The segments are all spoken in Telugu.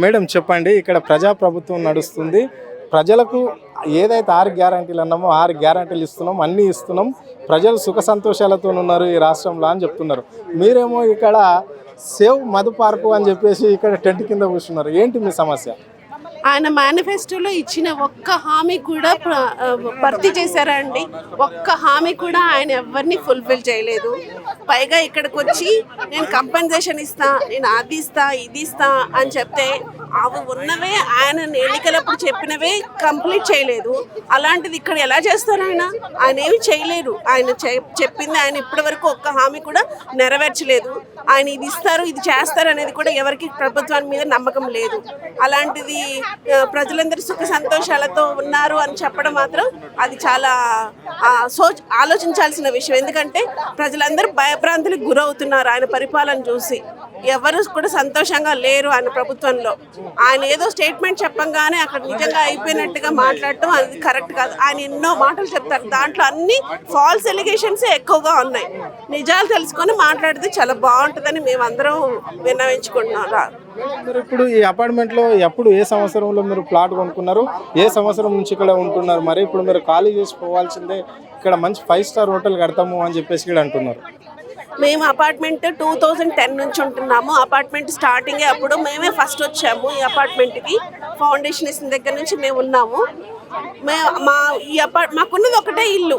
మేడం చెప్పండి, ఇక్కడ ప్రజాప్రభుత్వం నడుస్తుంది. ప్రజలకు ఏదైతే 6 గ్యారంటీలు అన్నామో 6 గ్యారంటీలు ఇస్తున్నాం, అన్నీ ఇస్తున్నాం, ప్రజలు సుఖ సంతోషాలతో ఉన్నారు ఈ రాష్ట్రంలో అని చెప్తున్నారు. మీరేమో ఇక్కడ సేవ్ మధు పార్కు అని చెప్పేసి ఇక్కడ టెంట్ కింద కూర్చున్నారు. ఏంటి మీ సమస్య? ఆయన మేనిఫెస్టోలో ఇచ్చిన ఒక్క హామీ కూడా భర్తీ చేశారా అండి? ఒక్క హామీ కూడా ఆయన ఎవరిని ఫుల్ఫిల్ చేయలేదు. పైగా ఇక్కడికి వచ్చి నేను కంపెన్సేషన్ ఇస్తా, నేను అది ఇస్తా, ఇది ఇస్తా అని చెప్తే అవి ఉన్నవే ఆయన ఎన్నికలప్పుడు చెప్పినవే కంప్లీట్ చేయలేదు. అలాంటిది ఇక్కడ ఎలా చేస్తారు? ఆయన ఏమి చేయలేరు. ఆయన చెప్పింది ఆయన ఇప్పటి వరకు ఒక్క హామీ కూడా నెరవేర్చలేదు. ఆయన ఇది ఇస్తారు, ఇది చేస్తారు అనేది కూడా ఎవరికి ప్రభుత్వాన్ని మీద నమ్మకం లేదు. అలాంటిది ప్రజలందరూ సుఖ సంతోషాలతో ఉన్నారు అని చెప్పడం మాత్రం అది చాలా ఆలోచించాల్సిన విషయం. ఎందుకంటే ప్రజలందరూ భయభ్రాంతులకు గురవుతున్నారు ఆయన పరిపాలన చూసి. ఎవరు కూడా సంతోషంగా లేరు ఆయన ప్రభుత్వంలో. ఆయన ఏదో స్టేట్మెంట్ చెప్పంగానే అక్కడ నిజంగా అయిపోయినట్టుగా మాట్లాడటం అది కరెక్ట్ కాదు. ఆయన ఎన్నో మాటలు చెప్తారు, దాంట్లో అన్ని ఫాల్స్ ఎలిగేషన్స్ ఎక్కువగా ఉన్నాయి. నిజాలు తెలుసుకొని మాట్లాడితే చాలా బాగుంటుందని మేమందరం విన్నవించుకుంటున్నాం. మీరు ఇప్పుడు ఈ అపార్ట్మెంట్లో ఎప్పుడు ఏ సంవత్సరంలో మీరు ప్లాట్ కొనుక్కున్నారు? ఏ సంవత్సరం నుంచి ఇక్కడ ఉంటున్నారు? మరి ఇప్పుడు మీరు ఖాళీ చేసి పోవాల్సిందే, ఇక్కడ మంచి 5 స్టార్ హోటల్ కడతాము అని చెప్పేసి ఇక్కడ అంటున్నారు. మేము అపార్ట్మెంట్ 2010 నుంచి ఉంటున్నాము. అపార్ట్మెంట్ స్టార్టింగే అప్పుడు మేమే ఫస్ట్ వచ్చాము ఈ అపార్ట్మెంట్కి. ఫౌండేషన్ ఇసిన దగ్గర నుంచి మేము ఉన్నాము. మాకున్నది ఒకటే ఇల్లు.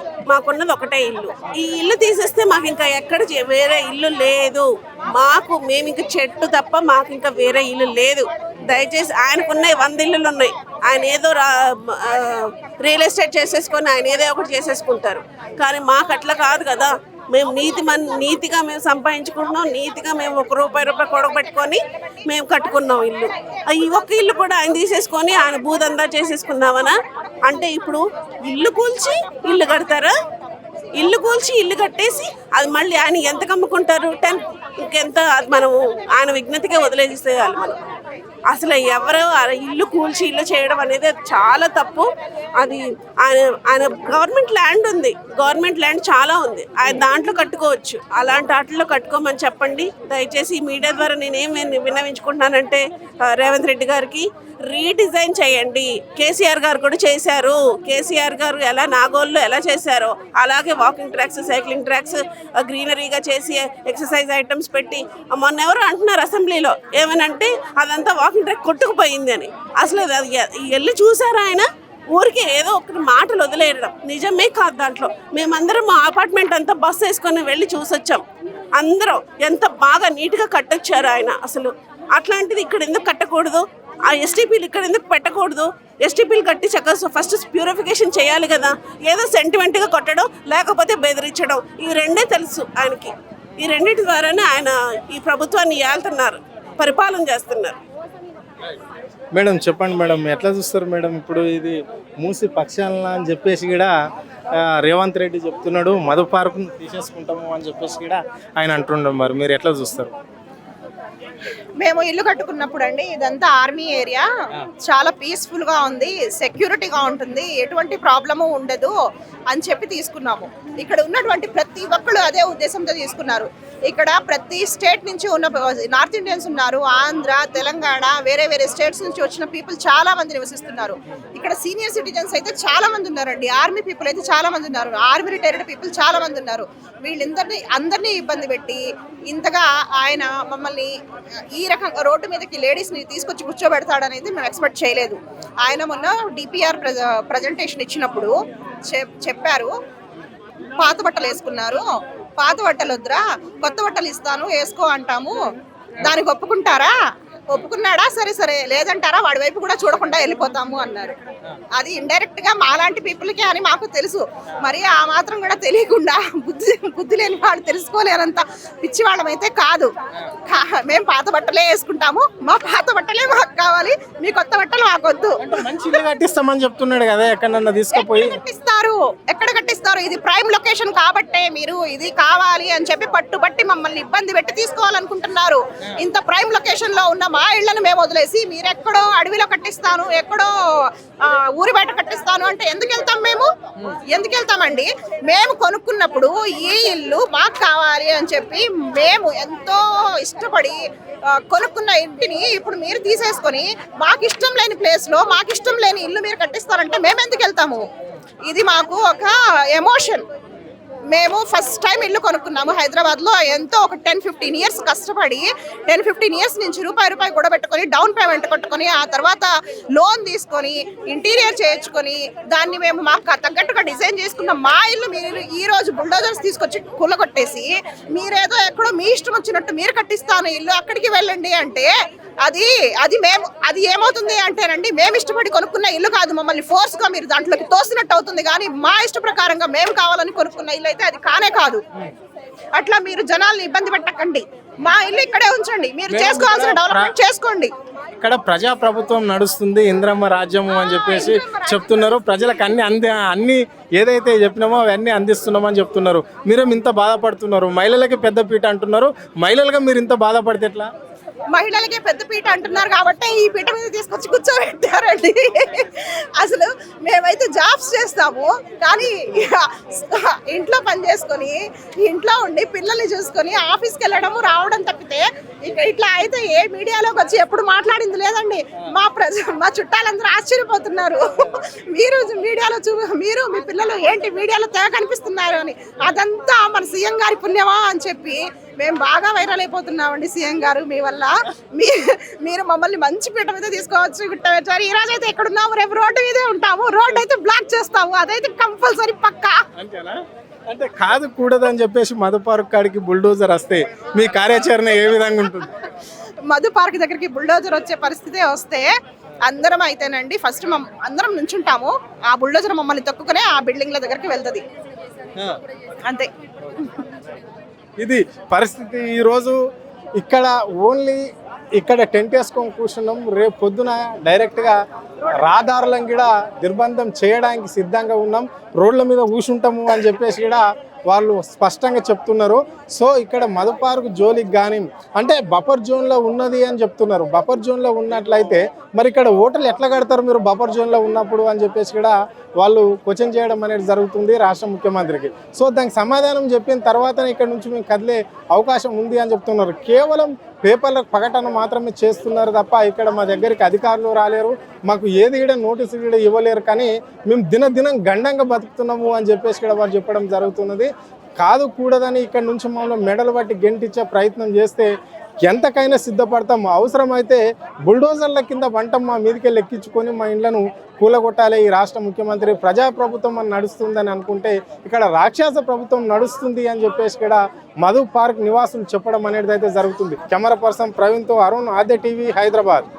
ఈ ఇల్లు తీసేస్తే మాకు ఇంకా ఎక్కడ వేరే ఇల్లు లేదు. మేము ఇంకా చెట్టు తప్ప మాకు ఇంకా వేరే ఇల్లు లేదు. దయచేసి ఆయనకున్నాయి 100 ఇల్లులు ఉన్నాయి. ఆయన ఏదో రియల్ ఎస్టేట్ చేసేసుకొని ఆయన ఏదో ఒకటి చేసేసుకుంటారు. కానీ మాకు అట్లా కాదు కదా. మేము నీతిగా మేము సంపాదించుకుంటున్నాం. నీతిగా మేము ₹1 కూడబెట్టుకొని మేము కట్టుకున్నాం ఇల్లు. ఈ ఒక్క ఇల్లు కూడా ఆయన తీసేసుకొని ఆయన భూదందా చేసేసుకున్నామనా? అంటే ఇప్పుడు ఇల్లు కూల్చి ఇల్లు కడతారా? ఇల్లు కూల్చి ఇల్లు కట్టేసి అది మళ్ళీ ఆయన ఎంత కమ్ముకుంటారు? 10 ఇంకెంత? మనం ఆయన విజ్ఞతకే వదిలేసేయాలి మనం. అసలు ఎవరు ఇల్లు కూల్చి ఇల్లు చేయడం అనేది చాలా తప్పు. అది ఆయన గవర్నమెంట్ ల్యాండ్ ఉంది, గవర్నమెంట్ ల్యాండ్ చాలా ఉంది, ఆయన దాంట్లో కట్టుకోవచ్చు. అలాంటి వాటిల్లో కట్టుకోమని చెప్పండి దయచేసి. ఈ మీడియా ద్వారా నేనేం విన్నవించుకుంటున్నానంటే రేవంత్ రెడ్డి గారికి రీడిజైన్ చేయండి. కేసీఆర్ గారు కూడా చేశారు. కేసీఆర్ గారు ఎలా నాగోల్లో ఎలా చేశారో అలాగే వాకింగ్ ట్రాక్స్, సైక్లింగ్ ట్రాక్స్ గ్రీనరీగా చేసి ఎక్సర్సైజ్ ఐటమ్స్ పెట్టి, మొన్న ఎవరు అంటున్నారు అసెంబ్లీలో ఏమనంటే అదంతా వాకింగ్ ట్రాక్ కొట్టుకుపోయింది అని. అసలు అది వెళ్ళి చూసారా ఆయన? ఊరికి ఏదో ఒకటి మాటలు వదిలేయడం నిజమే కాదు. దాంట్లో మేమందరం మా అపార్ట్మెంట్ అంతా బస్సు వేసుకొని వెళ్ళి చూసొచ్చాం. అందరం ఎంత బాగా నీట్గా కట్టొచ్చారు ఆయన. అసలు అట్లాంటిది ఇక్కడ ఎందుకు కట్టకూడదు? ఆ ఎస్టీపీలు ఇక్కడ ఎందుకు పెట్టకూడదు? ఎస్టీపీలు కట్టి చక్కగా ఫస్ట్ ప్యూరిఫికేషన్ చేయాలి కదా. ఏదో సెంటిమెంట్గా కొట్టడం, లేకపోతే బెదిరించడం, ఈ రెండే తెలుసు ఆయనకి. ఈ రెండింటి ద్వారానే ఆయన ఈ ప్రభుత్వాన్ని ఏళ్తున్నారు, పరిపాలన చేస్తున్నారు. మేడం చెప్పండి మేడం, ఎట్లా చూస్తారు మేడం? ఇప్పుడు ఇది మూసి పక్షాలన అని చెప్పేసి కూడా రేవంత్ రెడ్డి చెప్తున్నాడు, మధు పార్కును తీసేసుకుంటాము అని చెప్పేసి కూడా ఆయన అంటుండడం. మరి మీరు ఎట్లా చూస్తారు? మేము ఇల్లు కట్టుకున్నప్పుడు అండి ఇదంతా ఆర్మీ ఏరియా, చాలా పీస్ఫుల్గా ఉంది, సెక్యూరిటీగా ఉంటుంది, ఎటువంటి ప్రాబ్లము ఉండదు అని చెప్పి తీసుకున్నాము. ఇక్కడ ఉన్నటువంటి ప్రతి ఒక్కళ్ళు అదే ఉద్దేశంతో తీసుకున్నారు. ఇక్కడ ప్రతి స్టేట్ నుంచి ఉన్న నార్త్ ఇండియన్స్ ఉన్నారు, ఆంధ్ర, తెలంగాణ, వేరే వేరే స్టేట్స్ నుంచి వచ్చిన పీపుల్ చాలా మంది నివసిస్తున్నారు. ఇక్కడ సీనియర్ సిటిజన్స్ అయితే చాలా మంది ఉన్నారండి, ఆర్మీ పీపుల్ అయితే చాలా మంది ఉన్నారు, ఆర్మీ రిటైర్డ్ పీపుల్ చాలా మంది ఉన్నారు. అందరినీ ఇబ్బంది పెట్టి ఇంతగా ఆయన మమ్మల్ని ఈ రకంగా రోడ్డు మీదకి లేడీస్ని తీసుకొచ్చి కూర్చోబెడతాడనేది మేము ఎక్స్పెక్ట్ చేయలేదు. ఆయన మొన్న డిపిఆర్ ప్రజెంటేషన్ ఇచ్చినప్పుడు చెప్పారు, పాత బట్టలు వేసుకున్నారు, పాత బట్టలు వద్దురా, కొత్త బట్టలు ఇస్తాను వేసుకో అంటాము, దానికి ఒప్పుకుంటారా? ఒప్పుకున్నాడా? సరే సరే, లేదంటారా? వాడి వైపు కూడా చూడకుండా వెళ్ళిపోతాము అన్నారు. అది ఇండైరెక్ట్ గా మాలాంటి పీపుల్కి అని మాకు తెలుసు. మరి ఆ మాత్రం కూడా తెలియకుండా బుద్ధి లేని వాళ్ళు తెలుసుకోలేనంత పిచ్చి వాళ్ళమైతే కాదు. మేము పాత బట్టలే వేసుకుంటాము, మా పాత బట్టలే మాకు కావాలి, మీ కొత్త బట్టలు మాకు మాకొద్దు. మంచి ఇల్లు కట్టిస్తామని చెప్తున్నాడు కదా, ఎక్కడన్నా తీసుకుపోయి. ఎక్కడ కట్టిస్తారు? ఇది ప్రైమ్ లొకేషన్ కాబట్టే మీరు ఇది కావాలి అని చెప్పి పట్టుబట్టి మమ్మల్ని ఇబ్బంది పెట్టి తీసుకోవాలనుకుంటున్నారు. ఇంత ప్రైమ్ లొకేషన్ లో ఉన్న మా ఇళ్లను మేము వదిలేసి మీరు ఎక్కడో అడవిలో కట్టిస్తాను, ఎక్కడో ఊరి బయట కట్టిస్తాను అంటే ఎందుకు వెళ్తాం? ఎందుకు వెళ్తామండి? మేము కొనుక్కున్నప్పుడు ఈ ఇల్లు మాకు కావాలి అని చెప్పి మేము ఎంతో ఇష్టపడి కొనుక్కున్న ఇంటిని ఇప్పుడు మీరు తీసేసుకొని మాకు ఇష్టం లేని ప్లేస్ లో మాకు ఇష్టం లేని ఇల్లు మీరు కట్టిస్తారంటే మేము ఎందుకు వెళ్తాము? ఇది మాకు ఒక ఎమోషన్. మేము ఫస్ట్ టైం ఇల్లు కొనుక్కున్నాము హైదరాబాద్లో. ఎంతో ఒక 10-15 ఇయర్స్ కష్టపడి 10-15 ఇయర్స్ నుంచి రూపాయి కూడబెట్టుకొని డౌన్ పేమెంట్ కొట్టుకొని ఆ తర్వాత లోన్ తీసుకొని ఇంటీరియర్ చేయించుకొని దాన్ని మేము మాకు తగ్గట్టుగా డిజైన్ చేసుకున్నాం. మా ఇల్లు మీరు ఈ రోజు బుల్డోజర్స్ తీసుకొచ్చి కూలగొట్టేసి మీరేదో ఎక్కడో మీ ఇష్టం వచ్చినట్టు మీరు కట్టిస్తాను ఇల్లు అక్కడికి వెళ్ళండి అంటే అది ఏమవుతుంది అంటేనండి, మేము ఇష్టపడి కొనుక్కున్న ఇల్లు కాదు, మమ్మల్ని ఫోర్స్ గా మీరు దాంట్లోకి తోసినట్టు అవుతుంది. కానీ మా ఇష్ట ప్రకారంగా మేము కావాలని కొనుక్కున్న ఇల్లు అయితే అది కానే కాదు. అట్లా మీరు జనాల్ని ఇబ్బంది పెట్టకండి. మా ఇల్లు ఇక్కడే ఉంచండి, మీరు చేసుకోవాల్సిన డెవలప్మెంట్ చేసుకోండి. ఇక్కడ ప్రజా ప్రభుత్వం నడుస్తుంది, ఇంద్రమ్మ రాజ్యము అని చెప్పేసి చెప్తున్నారు. ప్రజలకు అన్ని ఏదైతే చెప్పినామో అవన్నీ అందిస్తున్నామని చెప్తున్నారు. మీరేం ఇంత బాధపడుతున్నారు? మహిళలకి పెద్ద పీట అంటున్నారు, మహిళలుగా మీరు ఇంత బాధపడితే ఎట్లా? మహిళలకి పెద్ద పీట అంటున్నారు కాబట్టి ఈ పీట మీద తీసుకొచ్చి కూర్చోబెట్టారండి. అసలు మేమైతే జాబ్స్ చేస్తాము కానీ ఇంట్లో పని చేసుకొని ఇంట్లో ఉండి పిల్లల్ని చూసుకొని ఆఫీస్కి వెళ్ళడము రావడం తప్పితే ఇట్లా అయితే ఏ మీడియాలోకి వచ్చి ఎప్పుడు మాట్లాడింది లేదండి. మా చుట్టాలందరూ ఆశ్చర్యపోతున్నారు, మీరు మీడియాలో మీరు మీ పిల్లలు ఏంటి మీడియాలో తెగ కనిపిస్తున్నారు అని. అదంతా మన సీఎం గారి పుణ్యమా అని చెప్పి మేము బాగా వైరల్ అయిపోతున్నామండి. సీఎం గారు మీ వల్ల మీరు మమ్మల్ని మంచి పీట మీద తీసుకోవచ్చు. గుట్టబెట్టారు. ఈ రోజు అయితే ఎక్కడున్నాము, రేపు రోడ్డు మీదే ఉంటాము. రోడ్డు అయితే బ్లాక్ చేస్తాము, అదైతే కంపల్సరీ పక్కా. అంటే కాదు కూడదని చెప్పేసి మధు పార్క్ కాడికి బుల్డోజర్ వస్తే మీ కార్యాచరణ ఏ విధంగా ఉంటుంది? మధు పార్క్ దగ్గరికి బుల్డోజర్ వచ్చే పరిస్థితే వస్తే అందరం అయితేనండి ఫస్ట్ అందరం నుంచుంటాము. ఆ బుల్డోజర్ మమ్మల్ని తొక్కునే ఆ బిల్డింగ్ల దగ్గరికి వెళ్తుంది అంతే. ఇది పరిస్థితి. ఈరోజు ఇక్కడ ఓన్లీ ఇక్కడ టెంట్ వేసుకొని కూర్చున్నాం. రేపు పొద్దున డైరెక్ట్గా రహదారులను కూడా నిర్బంధం చేయడానికి సిద్ధంగా ఉన్నాం. రోడ్ల మీద కూర్చుంటాము అని చెప్పేసి కూడా వాళ్ళు స్పష్టంగా చెప్తున్నారు. సో ఇక్కడ మధు పార్క్ జోలికి కానీ అంటే బఫర్ జోన్లో ఉన్నది అని చెప్తున్నారు. బఫర్ జోన్లో ఉన్నట్లయితే మరి ఇక్కడ హోటల్ ఎట్లా కడతారు మీరు బఫర్ జోన్లో ఉన్నప్పుడు అని చెప్పేసి కూడా వాళ్ళు క్వశ్చన్ చేయడం అనేది జరుగుతుంది రాష్ట్ర ముఖ్యమంత్రికి. సో దానికి సమాధానం చెప్పిన తర్వాతనే ఇక్కడ నుంచి మేము కదిలే అవకాశం ఉంది అని చెప్తున్నారు. కేవలం పేపర్లకు ప్రకటన మాత్రమే చేస్తున్నారు తప్ప ఇక్కడ మా దగ్గరికి అధికారులు రాలేరు, మాకు ఏది కూడా నోటీసులు కూడా ఇవ్వలేరు. కానీ మేము దినదినం గండంగా బతుకుతున్నాము అని చెప్పేసి కూడా వారు చెప్పడం జరుగుతున్నది. కాదు కూడదని ఇక్కడ నుంచి మమ్మల్ని మెడలు పట్టి గెంటిచ్చే ప్రయత్నం చేస్తే ఎంతకైనా సిద్ధపడతాం. అవసరమైతే బుల్డోజర్ల కింద వంటం మా మీదకే లెక్కించుకొని మా ఇండ్లను కూలగొట్టాలి. ఈ రాష్ట్ర ముఖ్యమంత్రి ప్రజాప్రభుత్వం అని నడుస్తుందని అనుకుంటే ఇక్కడ రాక్షస ప్రభుత్వం నడుస్తుంది అని చెప్పేసి కూడా మధు పార్క్ నివాసులు చెప్పడం అనేది అయితే జరుగుతుంది. కెమెరా పర్సన్ ప్రవీణ్తో అరుణ్, ఆద్య టీవీ, హైదరాబాద్.